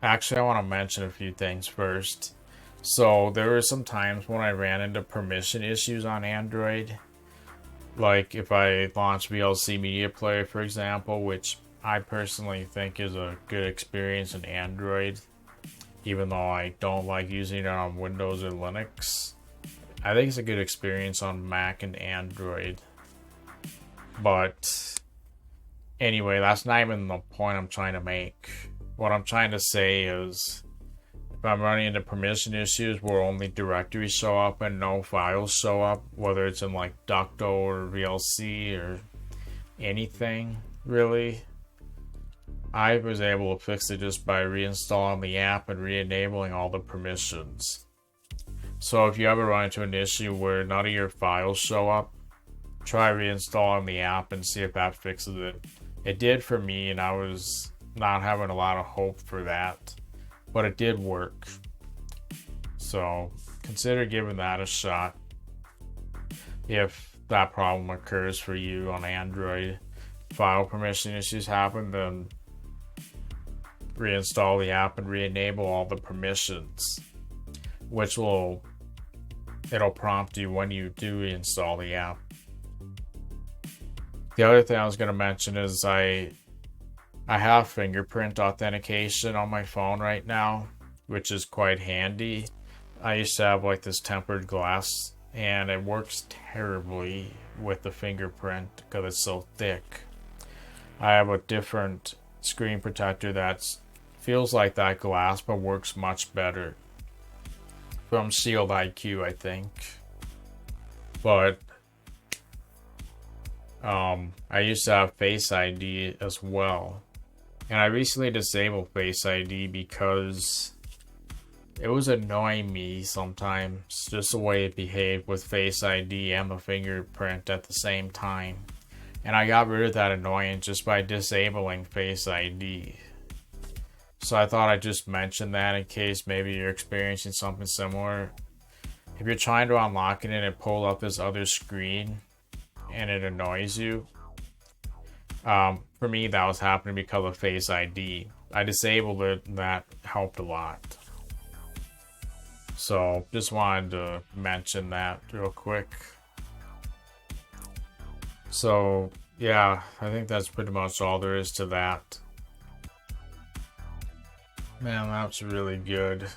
Actually, I want to mention a few things first. So, there were some times when I ran into permission issues on Android. Like if I launch VLC Media Player, for example, which I personally think is a good experience in Android, even though I don't like using it on Windows or Linux. I think it's a good experience on Mac and Android. But anyway, that's not even the point I'm trying to make. What I'm trying to say is if I'm running into permission issues where only directories show up and no files show up, whether it's in like Ducto or VLC or anything, really, I was able to fix it just by reinstalling the app and re-enabling all the permissions. So if you ever run into an issue where none of your files show up, try reinstalling the app and see if that fixes it. It did for me, and I was not having a lot of hope for that, but it did work. So consider giving that a shot if that problem occurs for you on Android. File permission issues happen, then reinstall the app and re-enable all the permissions, which it'll prompt you when you do reinstall the app. The other thing I was going to mention is I have fingerprint authentication on my phone right now, which is quite handy. I used to have like this tempered glass, and it works terribly with the fingerprint because it's so thick. I have a different screen protector that feels like that glass but works much better. From Shield IQ, I think. But I used to have Face ID as well. And I recently disabled Face ID because it was annoying me sometimes, just the way it behaved with Face ID and the fingerprint at the same time. And I got rid of that annoyance just by disabling Face ID. So I thought I'd just mention that in case maybe you're experiencing something similar. If you're trying to unlock it and it pulls up this other screen and it annoys you, for me that was happening because of Face ID. I disabled it and that helped a lot. So just wanted to mention that real quick. So yeah, I think that's pretty much all there is to that. Man, that's really good.